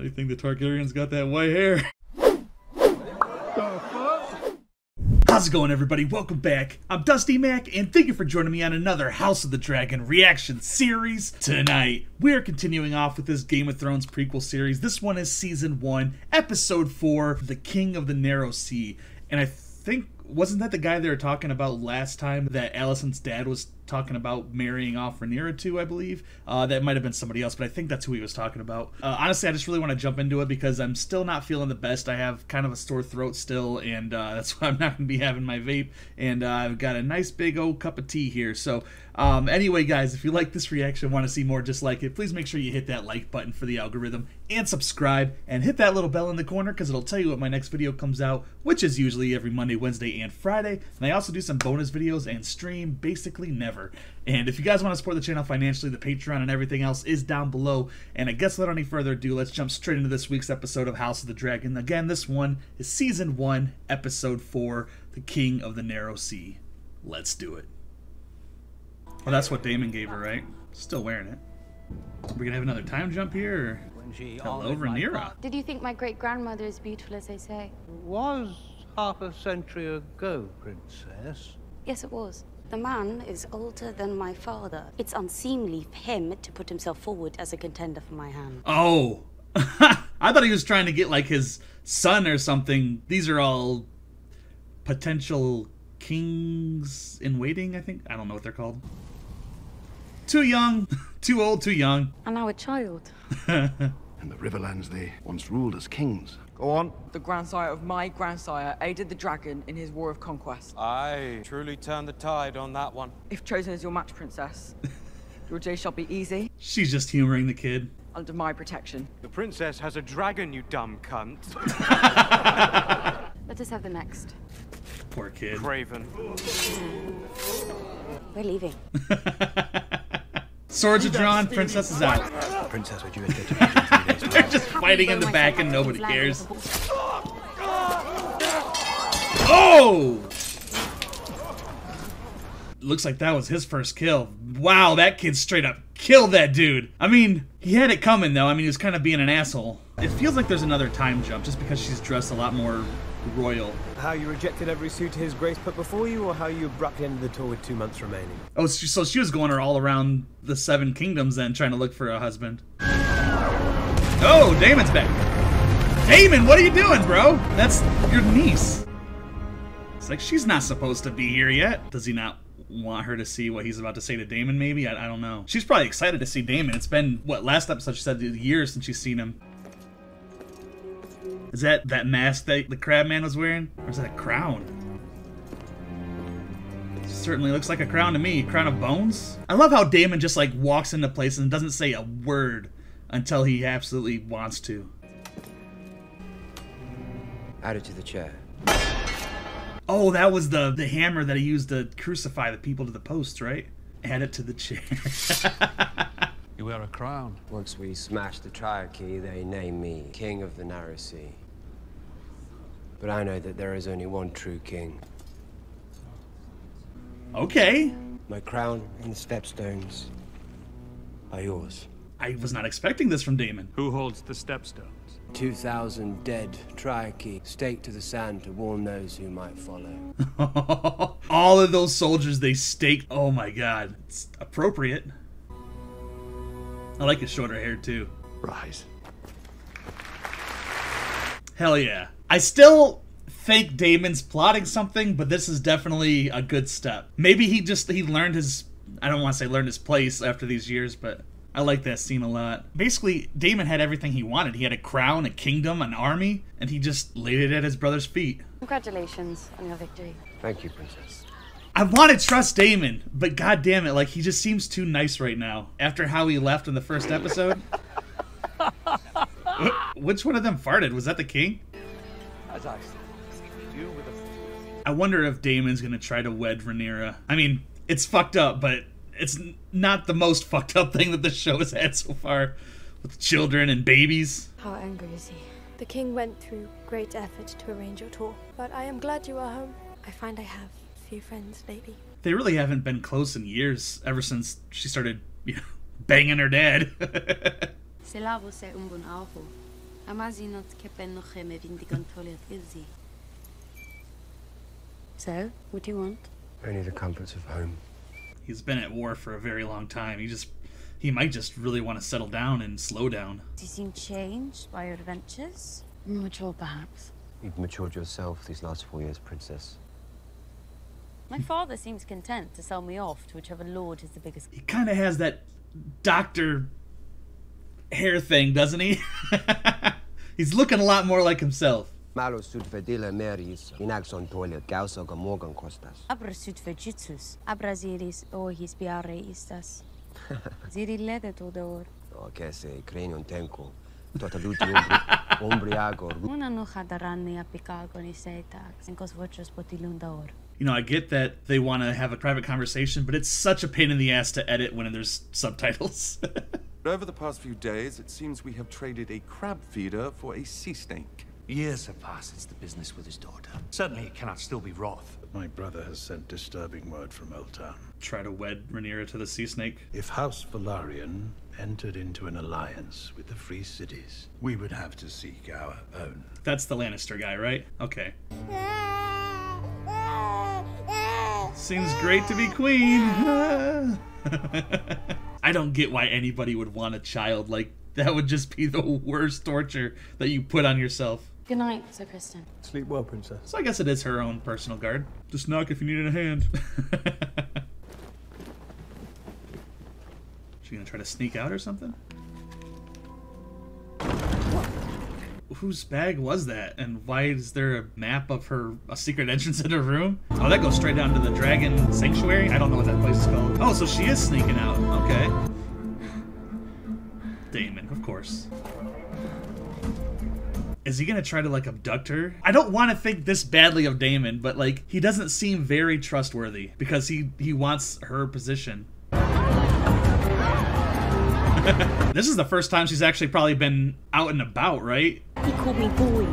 do you think the Targaryen's got that white hair? How's it going, everybody? Welcome back. I'm Dusty Mac, and thank you for joining me on another House of the Dragon reaction series. Tonight, we're continuing off with this Game of Thrones prequel series. This one is Season 1, Episode 4, The King of the Narrow Sea. And I think, wasn't that the guy they were talking about last time that Alicent's dad was talking about marrying off Rhaenyra to, I believe? That might have been somebody else, but I think that's who he was talking about. Honestly, I just really want to jump into it because I'm still not feeling the best. I have kind of a sore throat still, and that's why I'm not going to be having my vape. And I've got a nice big old cup of tea here. So anyway, guys, if you like this reaction, want to see more just like it, please make sure you hit that like button for the algorithm and subscribe and hit that little bell in the corner because it'll tell you when my next video comes out, which is usually every Monday, Wednesday, and Friday. And I also do some bonus videos and stream basically never. And if you guys want to support the channel financially, the Patreon and everything else is down below. And I guess without any further ado, let's jump straight into this week's episode of House of the Dragon. Again, this one is Season 1, Episode 4, The King of the Narrow Sea. Let's do it. Well, that's what Daemon gave her, right? Still wearing it. Are we gonna have another time jump here? Or... Hello, Rhaenyra. Did you think my great-grandmother is beautiful as they say? Was half a century ago, Princess. Yes, it was. The man is older than my father. It's unseemly for him to put himself forward as a contender for my hand. Oh. I thought he was trying to get, like, his son or something. These are all potential kings in waiting, I think. I don't know what they're called. Too young. Too old, too young. And now a child. In the Riverlands, they once ruled as kings. Go on. The grandsire of my grandsire aided the dragon in his war of conquest. Aye, truly turned the tide on that one. If chosen as your match, princess, your day shall be easy. She's just humoring the kid. Under my protection. The princess has a dragon, you dumb cunt. Let us have the next. Poor kid. Craven. We're leaving. Swords are drawn, princess is out. Princess, would you get to 3 days? They're just fighting in the back and nobody cares. Oh! Looks like that was his first kill. Wow, that kid straight up killed that dude. I mean, he had it coming though. I mean, he was kind of being an asshole. It feels like there's another time jump just because she's dressed a lot more royal. How you rejected every suit His Grace put before you, or how you abruptly ended the tour with 2 months remaining? Oh, so she was going all around the 7 kingdoms then, trying to look for a husband. Oh, Daemon's back. Daemon, what are you doing, bro? That's your niece. It's like she's not supposed to be here yet. Does he not want her to see what he's about to say to Daemon, maybe? I don't know. She's probably excited to see Daemon. It's been, what, last episode she said years since she's seen him. Is that mask that the crab man was wearing? Or is that a crown? Certainly looks like a crown to me. Crown of bones? I love how Daemon just like walks into place and doesn't say a word until he absolutely wants to. Add it to the chair. Oh, that was the hammer that he used to crucify the people to the posts, right? Add it to the chair. You wear a crown. Once we smash the Triarchy, they name me King of the Narrow Sea. But I know that there is only one true king. Okay. My crown and the stepstones are yours. I was not expecting this from Daemon. Who holds the stepstones? 2,000 dead Triarchy staked to the sand to warn those who might follow. All of those soldiers they staked. Oh my god. It's appropriate. I like his shorter hair too. Rise. Hell yeah. I still think Daemon's plotting something, but this is definitely a good step. Maybe he learned his, I don't want to say learned his place after these years, but I like that scene a lot. Basically, Daemon had everything he wanted. He had a crown, a kingdom, an army, and he just laid it at his brother's feet. Congratulations on your victory. Thank you, Princess. I want to trust Daemon, but god damn it, like he just seems too nice right now. After how he left in the first episode. Which one of them farted? Was that the king? As I do with I wonder if Daemon's gonna try to wed Rhaenyra. I mean, it's fucked up, but it's not the most fucked up thing that the show has had so far. With children and babies. How angry is he? The king went through great effort to arrange your tour, but I am glad you are home. I find I have few friends lately. They really haven't been close in years, ever since she started, banging her dad. So, what do you want? Only the comforts of home. He's been at war for a very long time. He might just really want to settle down and slow down. Do you seem changed by your adventures? Mature, perhaps. You've matured yourself these last 4 years, Princess. My father seems content to sell me off to whichever lord is the biggest. He kind of has that doctor hair thing, doesn't he? He's looking a lot more like himself. Malo sud vedile meris, inaxon toilet, gausa gamorgan costas. Abra sud vejitsus, abrasiris ohis biare istas. Ziri lede todor. O che se cranion tenco, totaluti umbriagor. Una no hadaranni apicago ni setax, en cos vochos potilundaor. You know, I get that they want to have a private conversation, but it's such a pain in the ass to edit when there's subtitles. Over the past few days, it seems we have traded a crab feeder for a sea snake. Years have passed since the business with his daughter. Certainly it cannot still be Roth. My brother has sent disturbing word from Old Town. Try to wed Rhaenyra to the sea snake. If House Velaryon entered into an alliance with the Free Cities, we would have to seek our own. That's the Lannister guy, right? Okay. Seems great to be queen. I don't get why anybody would want a child. Like, that would just be the worst torture that you put on yourself. Good night, Sir Kristen. Sleep well, Princess. So I guess it is her own personal guard. Just knock if you need a hand. She gonna try to sneak out or something? Whose bag was that? And why is there a map of a secret entrance in her room? Oh, that goes straight down to the Dragon Sanctuary? I don't know what that place is called. Oh, so she is sneaking out. Okay. Daemon, of course. Is he gonna try to, like, abduct her? I don't want to think this badly of Daemon, but, like, he doesn't seem very trustworthy because he wants her position. This is the first time she's actually probably been out and about, right? He called me boy.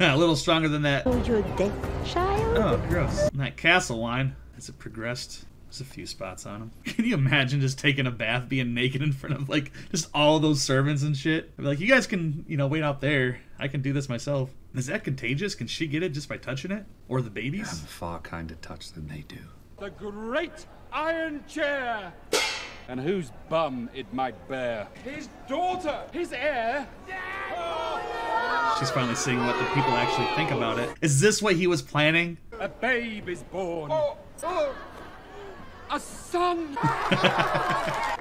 A little stronger than that. Oh, you're deaf, child? Oh, gross. And that castle wine, as it progressed, there's a few spots on him. Can you imagine just taking a bath, being naked in front of, like, just all those servants and shit? I'd be like, you guys can, you know, wait out there. I can do this myself. Is that contagious? Can she get it just by touching it? Or the babies? I have a far kinder touch than they do. The great iron chair! And whose bum it might bear. His daughter! His heir! She's finally seeing what the people actually think about it. Is this what he was planning? A babe is born. A son!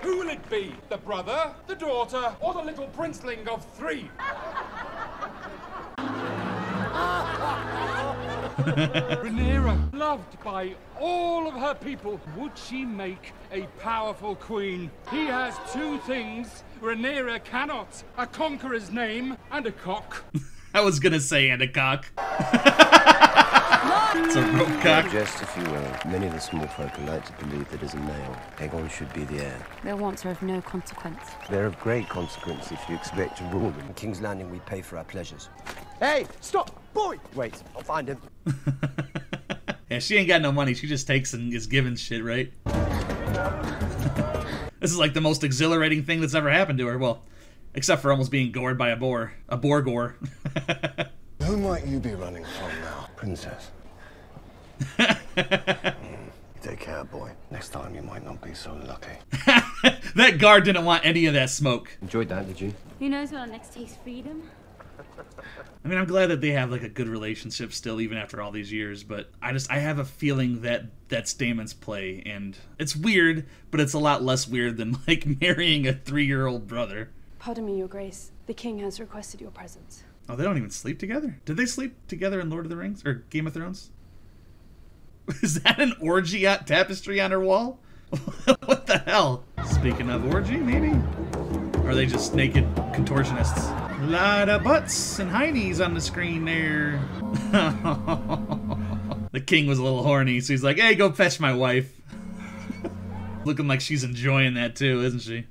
Who will it be? The brother, the daughter, or the little princeling of 3? Rhaenyra, loved by all of her people, would she make a powerful queen? He has 2 things Rhaenyra cannot: a conqueror's name and a cock. I was gonna say and a cock. It's a rope cock. Just if you will, many of the small folk are like to believe that as a male, Aegon should be the heir. Their wants are of no consequence. They're of great consequence if you expect to rule them. In King's Landing, we pay for our pleasures. Hey, stop, boy! Wait, I'll find him. Yeah, she ain't got no money. She just takes and is given shit, right? This is like the most exhilarating thing that's ever happened to her. Well, except for almost being gored by a boar. A boar gore. Who might you be running from now, Princess? Take care, boy. Next time you might not be so lucky. That guard didn't want any of that smoke. Enjoyed that, did you? Who knows when our next taste freedom? I mean, I'm glad that they have like a good relationship still, even after all these years. But I have a feeling that that's Daemon's play, and it's weird, but it's a lot less weird than like marrying a 3-year-old brother. Pardon me, Your Grace. The king has requested your presence. Oh, they don't even sleep together? Did they sleep together in Lord of the Rings or Game of Thrones? Is that an orgy tapestry on her wall? What the hell? Speaking of orgy, maybe? Or are they just naked contortionists? A lot of butts and heinies on the screen there. The king was a little horny, so he's like, hey, go fetch my wife. Looking like she's enjoying that too, isn't she?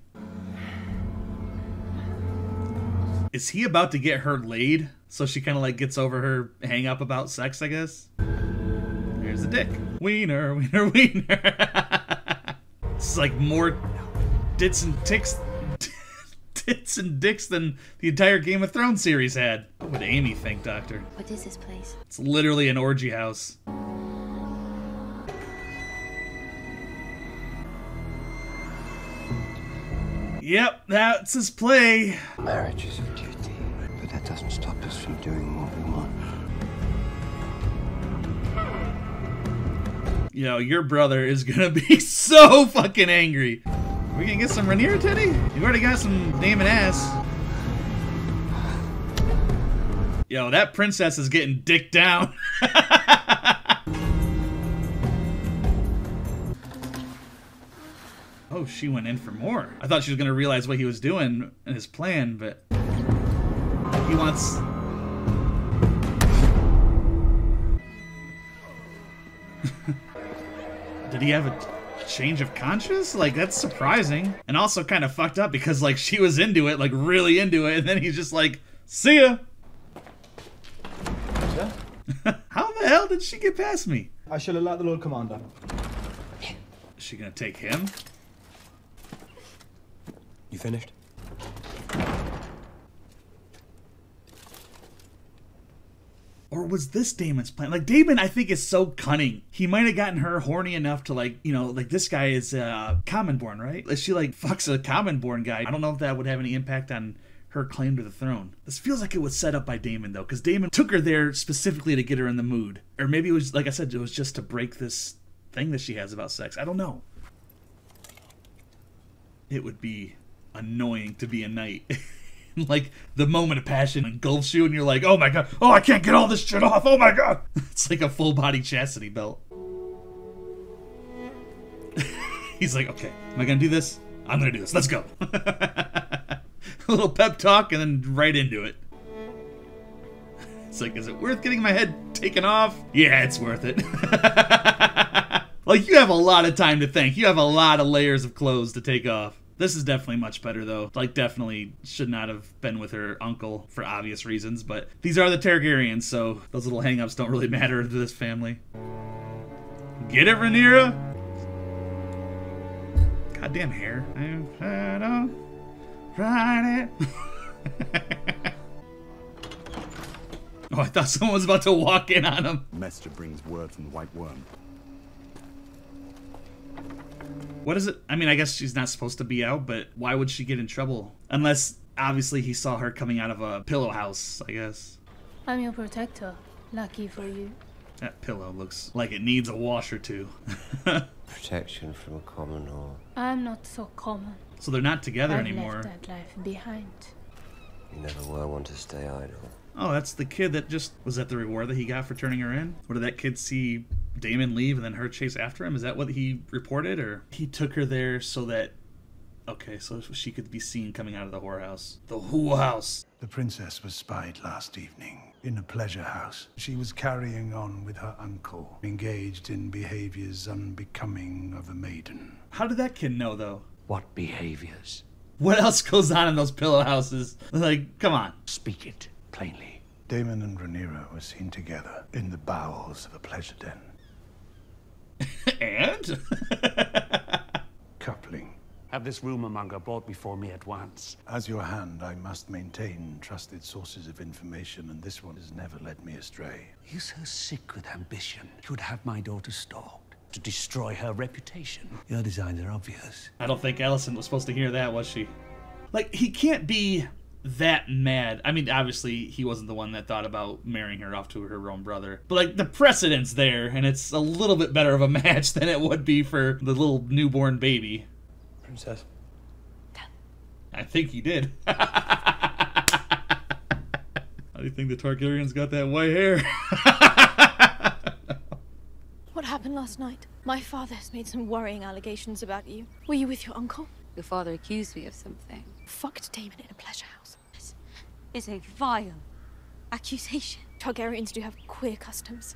Is he about to get her laid? So she kind of like gets over her hang up about sex, I guess. There's the dick. Wiener, wiener, wiener. It's like more dits and dicks than the entire Game of Thrones series had. What would Amy think, Doctor? What is this place? It's literally an orgy house. Yep, that's his play. Marriage is a duty, but that doesn't stop us from doing what we want. Yo, your brother is gonna be so fucking angry. Are we gonna get some Rhaenyra titty? You already got some Daemon ass. Yo, that princess is getting dicked down. Oh, she went in for more. I thought she was gonna realize what he was doing in his plan, but he wants... Did he have a change of conscience? Like, that's surprising. And also kind of fucked up because, like, she was into it, like, really into it, and then he's just like, see ya! How the hell did she get past me? I shall alert the Lord Commander. Is she gonna take him? You finished? Or was this Daemon's plan? Like, Daemon, I think, is so cunning. He might have gotten her horny enough to, like, you know, like, this guy is common-born, right? If she, like, fucks a common-born guy, I don't know if that would have any impact on her claim to the throne. This feels like it was set up by Daemon, though, because Daemon took her there specifically to get her in the mood. Or maybe it was, like I said, it was just to break this thing that she has about sex. I don't know. It would be annoying to be a knight. Like, the moment of passion engulfs you and you're like, oh my god, oh, I can't get all this shit off, oh my god. It's like a full body chastity belt. He's like, okay, am I gonna do this? I'm gonna do this, let's go. A little pep talk and then right into it. It's like, is it worth getting my head taken off? Yeah, it's worth it. Like, you have a lot of time to think. You have a lot of layers of clothes to take off. This is definitely much better, though. Like, definitely should not have been with her uncle for obvious reasons, but these are the Targaryens, so those little hang-ups don't really matter to this family. Get it, Rhaenyra? Goddamn hair. I don't ride it. Oh, I thought someone was about to walk in on him. Mestre brings word from the White Worm. What is it? I mean, I guess she's not supposed to be out, but why would she get in trouble? Unless, obviously, he saw her coming out of a pillow house, I guess. I'm your protector. Lucky for you. That pillow looks like it needs a wash or two. Protection from a common whore. I'm not so common. So they're not together I've anymore. left that life behind. You never were one to stay idle. Oh, that's the kid that just... Was that the reward that he got for turning her in? Or did that kid see Daemon leave and then her chase after him? Is that what he reported? Or he took her there so that... Okay, so she could be seen coming out of the whorehouse. The whorehouse! The princess was spied last evening in a pleasure house. She was carrying on with her uncle, engaged in behaviors unbecoming of a maiden. How did that kid know, though? What behaviors? What else goes on in those pillow houses? Like, come on. Speak it plainly. Daemon and Rhaenyra were seen together in the bowels of a pleasure den. And? Coupling. Have this rumor-monger brought before me at once. As your hand, I must maintain trusted sources of information, and this one has never led me astray. You're so sick with ambition. You would have my daughter stalked to destroy her reputation. Your designs are obvious. I don't think Alicent was supposed to hear that, was she? Like, he can't be that mad. I mean, obviously, he wasn't the one that thought about marrying her off to her own brother. But, like, the precedent's there, and it's a little bit better of a match than it would be for the little newborn baby. Princess? I think he did. How do you think the Targaryens got that white hair? What happened last night? My father has made some worrying allegations about you. Were you with your uncle? Your father accused me of something. Fucked Daemon in a pleasure house. This is a vile accusation. Targaryens do have queer customs.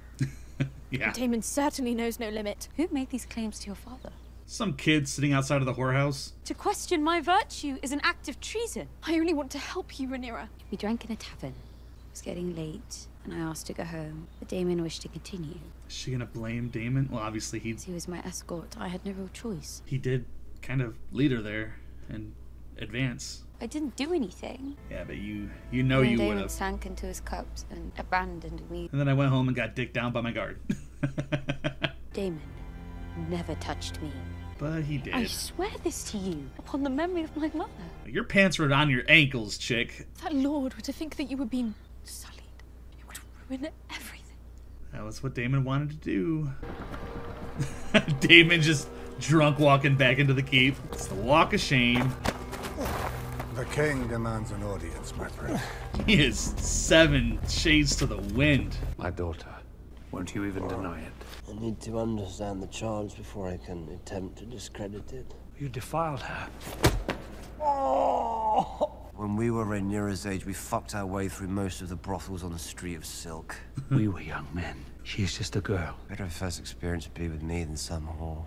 Yeah. Daemon certainly knows no limit. Who made these claims to your father? Some kid sitting outside of the whorehouse. To question my virtue is an act of treason. I only want to help you, Rhaenyra. We drank in a tavern. It was getting late, and I asked to go home, but Daemon wished to continue. Is she gonna blame Daemon? Well, obviously He was my escort. I had no real choice. he did kind of lead her there. and advance. I didn't do anything. Yeah, but you know you would Daemon have. sank into his cups and abandoned me. And then I went home and got dicked down by my guard. Damon never touched me. But he did. I swear this to you, upon the memory of my mother. Your pants were on your ankles, chick. That lord were to think that you were being sullied. It would ruin everything. That was what Daemon wanted to do. Daemon just drunk walking back into the keep. It's the walk of shame. The king demands an audience, my friend. He is 7 shades to the wind. My daughter. Won't you even deny it? I need to understand the charge before I can attempt to discredit it. You defiled her. When we were Rhaenyra's age, we fucked our way through most of the brothels on the Street of Silk. We were young men. She is just a girl. Better her first experience be with me than some whore.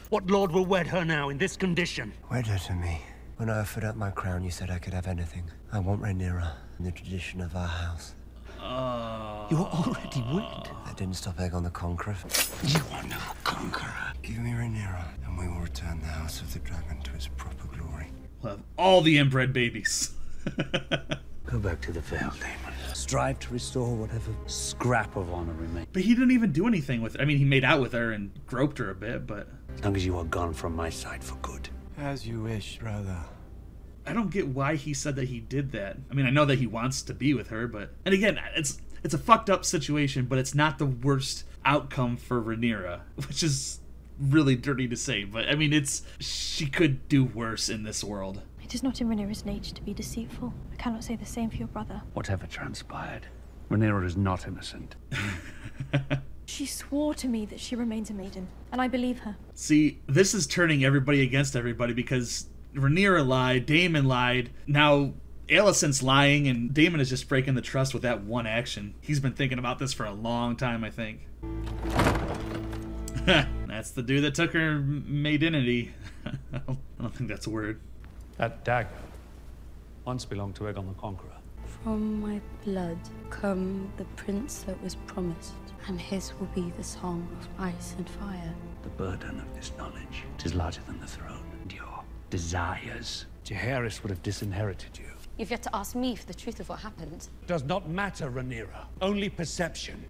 What lord will wed her now in this condition? Wed her to me. When I offered up my crown, you said I could have anything. I want Rhaenyra in the tradition of our house. You're already wed. That didn't stop Aegon the Conqueror. You are no conqueror. Give me Rhaenyra, and we will return the House of the Dragon to its proper glory. We'll have all the inbred babies. Go back to the Vale, Daemon. Strive to restore whatever scrap of honor remains. But he didn't even do anything with her. I mean, he made out with her and groped her a bit, but... As long as you are gone from my side for good. As you wish, brother. I don't get why he said that he did that. I mean, I know that he wants to be with her, but... And again, it's a fucked up situation, but it's not the worst outcome for Rhaenyra, which is really dirty to say, but I mean, she could do worse in this world. It is not in Rhaenyra's nature to be deceitful. I cannot say the same for your brother. Whatever transpired, Rhaenyra is not innocent. She swore to me that she remains a maiden, and I believe her. See, this is turning everybody against everybody because Rhaenyra lied, Daemon lied, now Alicent's lying, and Daemon is just breaking the trust with that one action. He's been thinking about this for a long time, I think. That's the dude that took her maidenity. I don't think that's a word. That dagger once belonged to Aegon the Conqueror. From my blood come the prince that was promised, and his will be the song of ice and fire. The burden of this knowledge is larger than the throne and your desires. Jaehaerys would have disinherited you. You've yet to ask me for the truth of what happened. Does not matter, Rhaenyra. Only perception.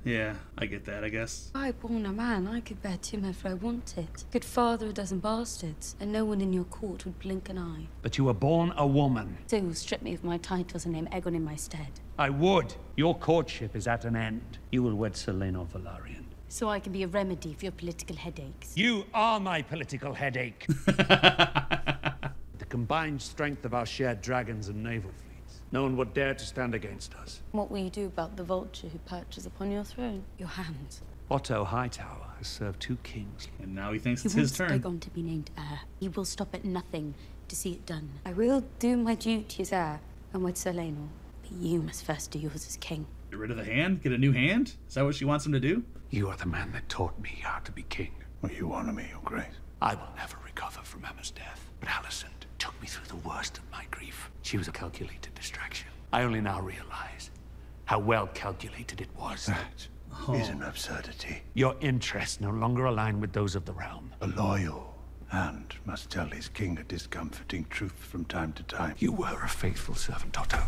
Yeah, I get that, I guess. I born a man, I could bear 2 men if I wanted. Could father a dozen bastards, and no one in your court would blink an eye. But you were born a woman. So you'll strip me of my titles and name Aegon in my stead. I would. Your courtship is at an end. You will wed Selena Velaryon. So I can be a remedy for your political headaches. You are my political headache. The combined strength of our shared dragons and naval fleets. No one would dare to stand against us. What will you do about the vulture who perches upon your throne? Your hand. Otto Hightower has served 2 kings. And now he thinks it's his turn. He wants Aegon to be named heir. He will stop at nothing to see it done. I will do my duty as heir and with Selena. But you must first do yours as king. Get rid of the hand? Get a new hand? Is that what she wants him to do? You are the man that taught me how to be king. Well, you honor me, Your Grace. I will never recover from Emma's death. But Alicent took me through the worst of my grief. She was a calculated distraction. I only now realize how well calculated it was. That is an absurdity. Your interests no longer align with those of the realm. A loyal and must tell his king a discomforting truth from time to time. You were a faithful servant, Otto.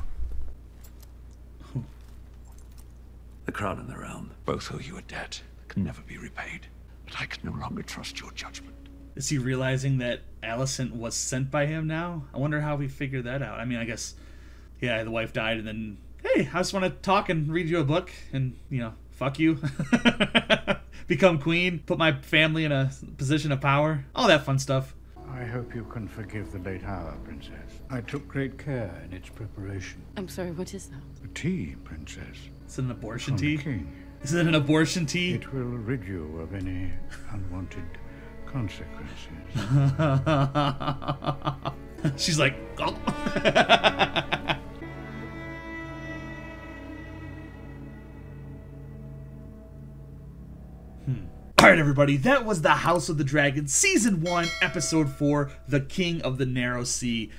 The crown and the realm both owe you a debt that can never be repaid. But I can no longer trust your judgment. Is he realizing that Alicent was sent by him now? I wonder how he figured that out. I mean, I guess, yeah, the wife died and then, hey, I just want to talk and read you a book and, you know, fuck you. Become queen, put my family in a position of power. All that fun stuff. I hope you can forgive the late hour, Princess. I took great care in its preparation. I'm sorry, what is that? A tea, Princess. Is it an abortion From tea? the king. Is it an abortion tea? It will rid you of any unwanted consequences. She's like, oh. Alright everybody, that was The House of the Dragon, Season 1, Episode 4, The King of the Narrow Sea.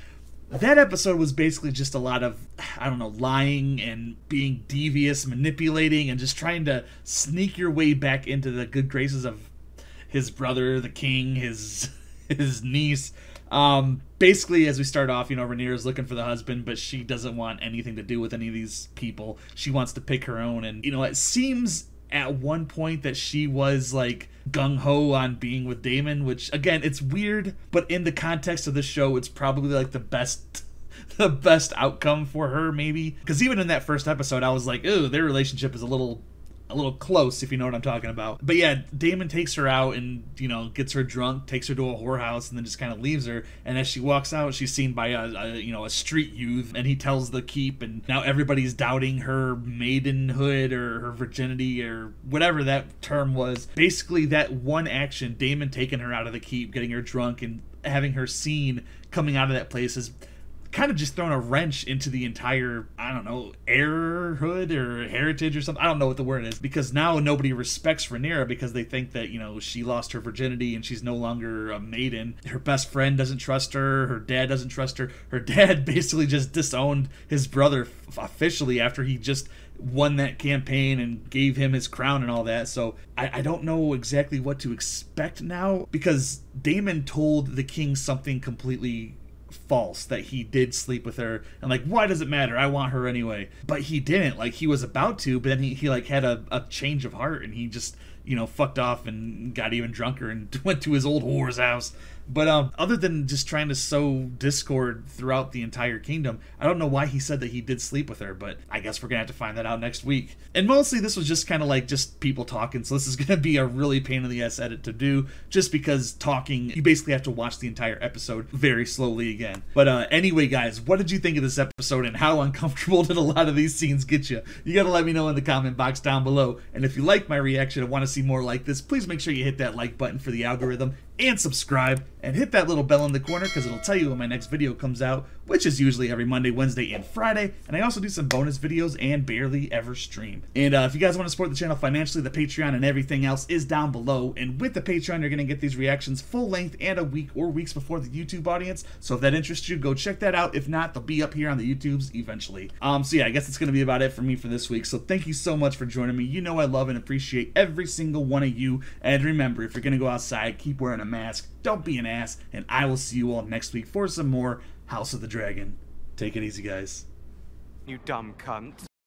That episode was basically just a lot of, I don't know, lying and being devious, manipulating, and just trying to sneak your way back into the good graces of his brother, the king, his his niece. Basically, as we start off, you know, Rhaenyra's looking for the husband, but she doesn't want anything to do with any of these people. She wants to pick her own, and, you know, it seems at one point that she was, like, gung-ho on being with Daemon, which, again, it's weird, but in the context of the show, it's probably, like, the best outcome for her, maybe. Because even in that first episode, I was like, ooh, their relationship is a little close, if you know what I'm talking about. But yeah, Daemon takes her out and, you know, gets her drunk, takes her to a whorehouse, and then just kind of leaves her. And as she walks out, she's seen by a street youth, and he tells the keep, and now everybody's doubting her maidenhood or her virginity or whatever that term was. Basically, that one action, Daemon taking her out of the keep, getting her drunk, and having her seen coming out of that place is kind of just thrown a wrench into the entire, I don't know, heirhood or heritage or something. I don't know what the word is, because now nobody respects Rhaenyra because they think that, you know, she lost her virginity and she's no longer a maiden. Her best friend doesn't trust her. Her dad doesn't trust her. Her dad basically just disowned his brother officially after he just won that campaign and gave him his crown and all that. So I don't know exactly what to expect now, because Daemon told the king something completely false, that he did sleep with her, and like, why does it matter, I want her anyway. But he didn't. Like, he was about to, but then he like had a change of heart, and he just, you know, fucked off and got even drunker and went to his old whore's house. But other than just trying to sow discord throughout the entire kingdom, I don't know why he said that he did sleep with her, but I guess we're gonna have to find that out next week. And mostly this was just kind of like just people talking, so this is gonna be a really pain in the ass edit to do, just because talking, you basically have to watch the entire episode very slowly again. But anyway, guys, what did you think of this episode, and how uncomfortable did a lot of these scenes get you? You gotta let me know in the comment box down below. And if you like my reaction and want to see more like this, please make sure you hit that like button for the algorithm, and subscribe, and hit that little bell in the corner because it'll tell you when my next video comes out, which is usually every Monday, Wednesday, and Friday. And I also do some bonus videos and barely ever stream. And if you guys want to support the channel financially, the Patreon and everything else is down below. And with the Patreon, you're going to get these reactions full length and a week or weeks before the YouTube audience. So if that interests you, go check that out. If not, they'll be up here on the YouTubes eventually. So yeah, I guess it's going to be about it for me for this week. So thank you so much for joining me. You know I love and appreciate every single one of you. And remember, if you're going to go outside, keep wearing a mask, don't be an ass, and I will see you all next week for some more House of the Dragon. Take it easy, guys. You dumb cunt.